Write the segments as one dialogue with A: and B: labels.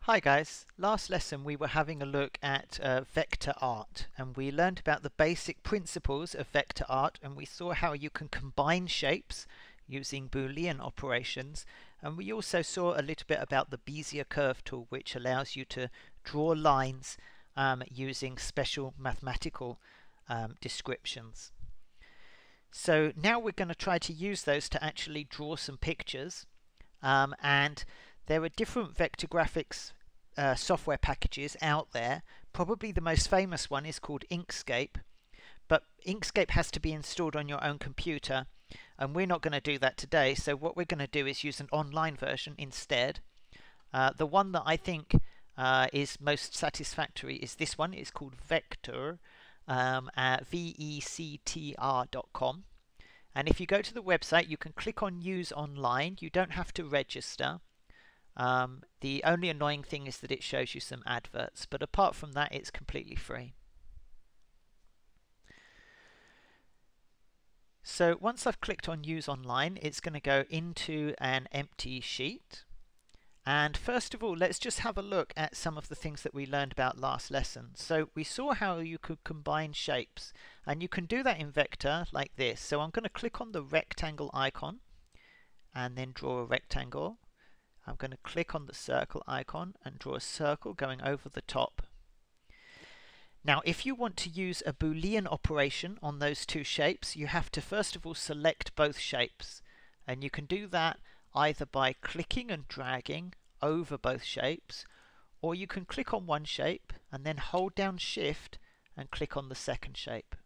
A: Hi guys, last lesson we were having a look at vector art, and we learned about the basic principles of vector art, and we saw how you can combine shapes using Boolean operations, and we also saw a little bit about the Bezier curve tool, which allows you to draw lines using special mathematical descriptions. So now we're going to try to use those to actually draw some pictures, and there are different vector graphics software packages out there. Probably the most famous one is called Inkscape, but Inkscape has to be installed on your own computer, and we're not going to do that today. So what we're going to do is use an online version instead. The one that I think is most satisfactory is this one. It's called vectr, at vectr.com. And if you go to the website, you can click on Use Online. You don't have to register. The only annoying thing is that it shows you some adverts, but apart from that, it's completely free. So once I've clicked on Use Online, it's going to go into an empty sheet. And first of all, let's just have a look at some of the things that we learned about last lesson. So we saw how you could combine shapes, and you can do that in vector like this. So I'm going to click on the rectangle icon and then draw a rectangle. I'm going to click on the circle icon and draw a circle going over the top. Now, if you want to use a Boolean operation on those two shapes, you have to first of all select both shapes. And you can do that either by clicking and dragging over both shapes, or you can click on one shape and then hold down Shift and click on the second shape.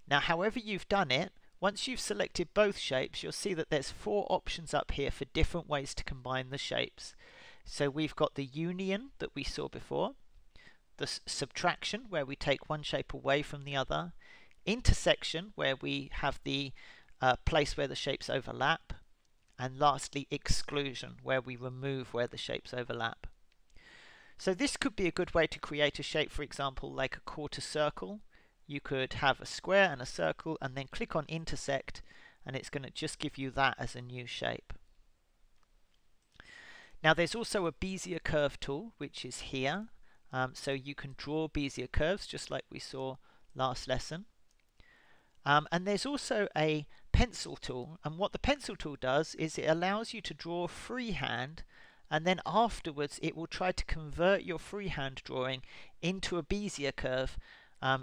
A: Now, however you've done it, once you've selected both shapes, you'll see that there's 4 options up here for different ways to combine the shapes. So we've got the union that we saw before, the subtraction where we take one shape away from the other, intersection where we have the place where the shapes overlap, and lastly exclusion where we remove where the shapes overlap. So this could be a good way to create a shape, for example, like a quarter circle. You could have a square and a circle and then click on intersect, and it's going to just give you that as a new shape. Now there's also a Bezier curve tool, which is here. So you can draw Bezier curves just like we saw last lesson. And there's also a pencil tool, and what the pencil tool does is it allows you to draw freehand, and then afterwards it will try to convert your freehand drawing into a Bezier curve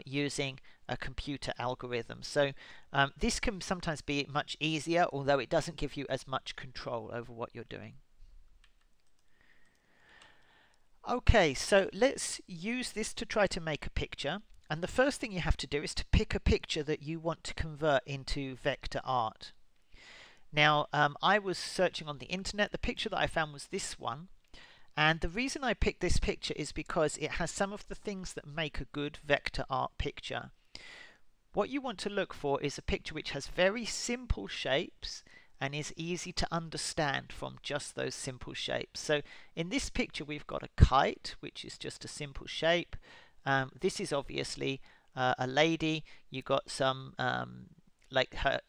A: using a computer algorithm. So this can sometimes be much easier, although it doesn't give you as much control over what you're doing. Okay, so let's use this to try to make a picture. And the first thing you have to do is to pick a picture that you want to convert into vector art. Now, I was searching on the internet. The picture that I found was this one. And the reason I picked this picture is because it has some of the things that make a good vector art picture. What you want to look for is a picture which has very simple shapes and is easy to understand from just those simple shapes. So in this picture we've got a kite, which is just a simple shape. This is obviously a lady. You got some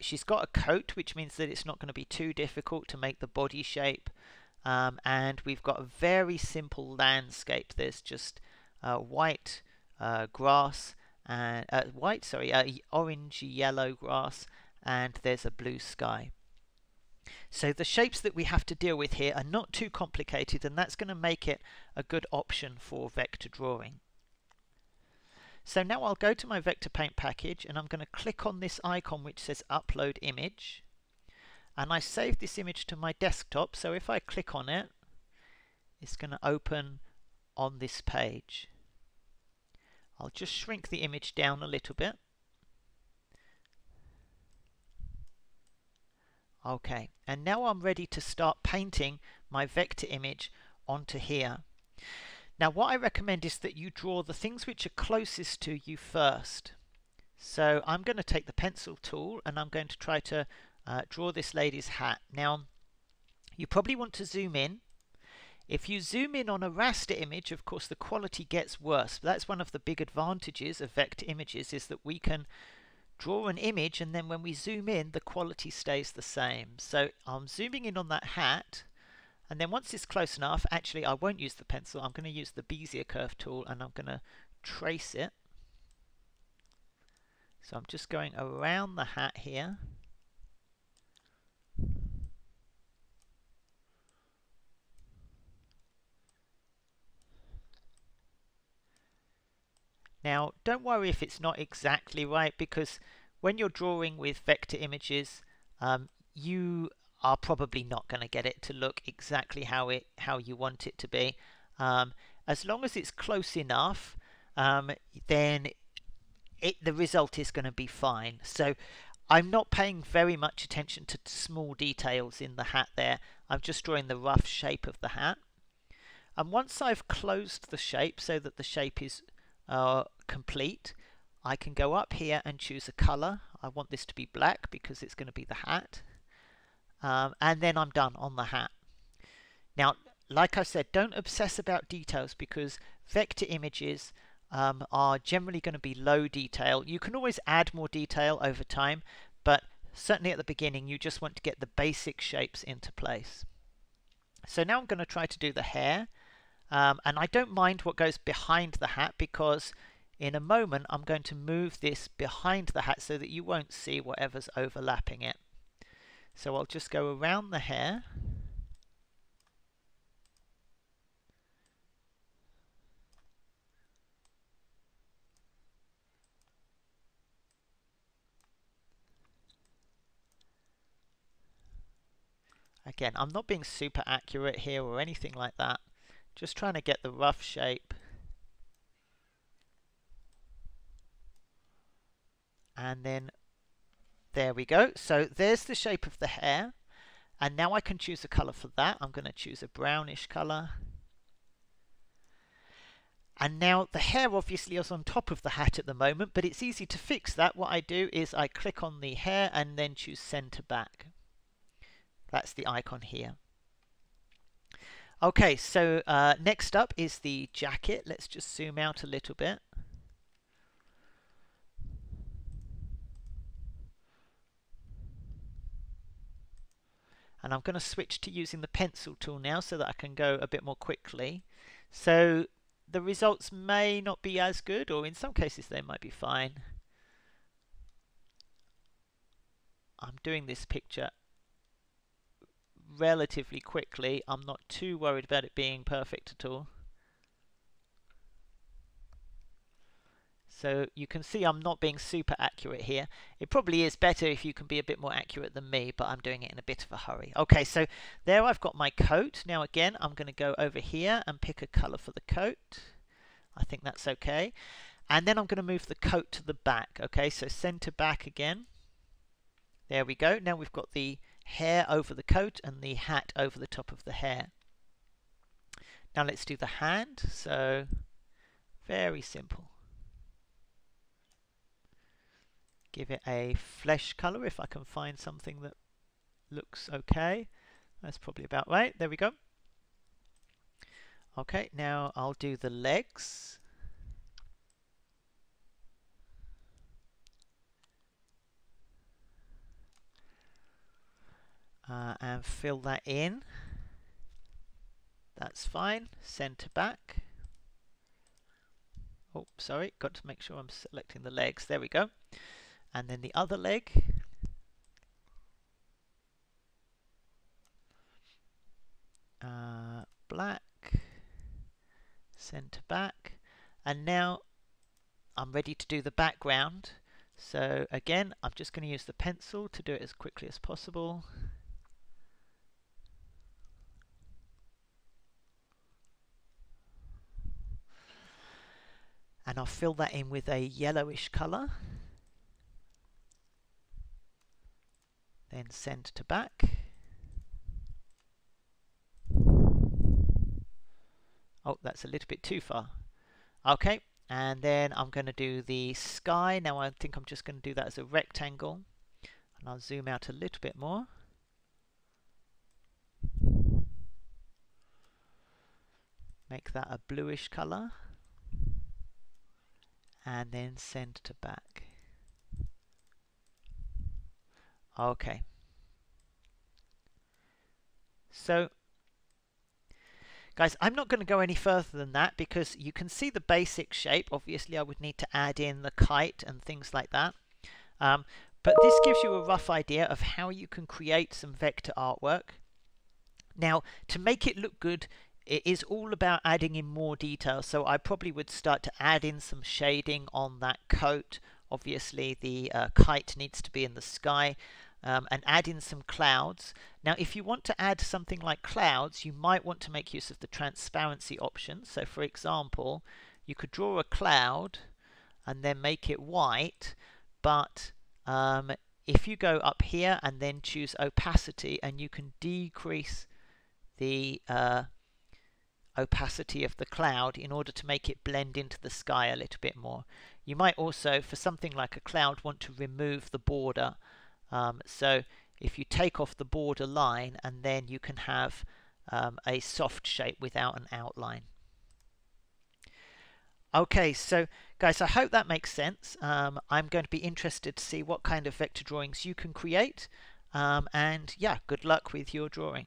A: she's got a coat, which means that it's not going to be too difficult to make the body shape. And we've got a very simple landscape. There's just white grass and orange yellow grass, and there's a blue sky. So the shapes that we have to deal with here are not too complicated, and that's going to make it a good option for vector drawing. So now I'll go to my vector paint package, and I'm going to click on this icon which says upload image, and I save this image to my desktop. So if I click on it, it's going to open on this page. I'll just shrink the image down a little bit. Okay, and now I'm ready to start painting my vector image onto here. Now what I recommend is that you draw the things which are closest to you first. So I'm going to take the pencil tool and I'm going to try to draw this lady's hat. Now you probably want to zoom in. If you zoom in on a raster image, of course the quality gets worse. But that's one of the big advantages of vector images, is that we can draw an image and then when we zoom in the quality stays the same. So I'm zooming in on that hat, And then once it's close enough, actually I won't use the pencil, I'm going to use the Bezier curve tool and I'm going to trace it. So I'm just going around the hat here. Now, don't worry if it's not exactly right, because when you're drawing with vector images, you are probably not going to get it to look exactly how you want it to be. As long as it's close enough, then the result is going to be fine. So I'm not paying very much attention to small details in the hat there. I'm just drawing the rough shape of the hat. And once I've closed the shape so that the shape is complete, I can go up here and choose a color. I want this to be black because it's going to be the hat. And then I'm done on the hat. Now, like I said, don't obsess about details, because vector images are generally going to be low detail. You can always add more detail over time, but certainly at the beginning you just want to get the basic shapes into place. So now I'm going to try to do the hair. And I don't mind what goes behind the hat, because in a moment I'm going to move this behind the hat so that you won't see whatever's overlapping it. So I'll just go around the hair. Again, I'm not being super accurate here or anything like that. Just trying to get the rough shape. And then there we go. So there's the shape of the hair. And now I can choose a color for that. I'm going to choose a brownish color. And now the hair obviously is on top of the hat at the moment, but it's easy to fix that. What I do is I click on the hair and then choose center back. That's the icon here. Okay, so next up is the jacket. Let's just zoom out a little bit. And I'm going to switch to using the pencil tool now so that I can go a bit more quickly. So the results may not be as good, or in some cases they might be fine. I'm doing this picture relatively quickly. I'm not too worried about it being perfect at all. So you can see I'm not being super accurate here. It probably is better if you can be a bit more accurate than me, but I'm doing it in a bit of a hurry. Okay, so there I've got my coat. Now again, I'm going to go over here and pick a color for the coat. I think that's okay. And then I'm going to move the coat to the back. Okay, so center back again. There we go. Now we've got the hair over the coat and the hat over the top of the hair. Now let's do the hand. So very simple. Give it a flesh color if I can find something that looks okay. That's probably about right. There we go. Okay, now I'll do the legs. And fill that in. That's fine. Center back. Oh, sorry, got to make sure I'm selecting the legs. There we go. And then the other leg. Black. Center back. And now I'm ready to do the background. So again, I'm just going to use the pencil to do it as quickly as possible. And I'll fill that in with a yellowish color. Then send to back. Oh, that's a little bit too far. Okay, and then I'm going to do the sky. Now I think I'm just going to do that as a rectangle. And I'll zoom out a little bit more. Make that a bluish color. And then send to back. Okay. So Guys, I'm not going to go any further than that because you can see the basic shape. Obviously, I would need to add in the kite and things like that. But this gives you a rough idea of how you can create some vector artwork. Now, to make it look good, it is all about adding in more detail. So I probably would start to add in some shading on that coat. Obviously, the kite needs to be in the sky. And add in some clouds. Now, if you want to add something like clouds, you might want to make use of the transparency option. So, for example, you could draw a cloud and then make it white, but if you go up here and then choose opacity, and you can decrease the opacity of the cloud in order to make it blend into the sky a little bit more. You might also, for something like a cloud, want to remove the border. So if you take off the border line, and then you can have a soft shape without an outline. Okay, so guys, I hope that makes sense. I'm going to be interested to see what kind of vector drawings you can create. And yeah, good luck with your drawing.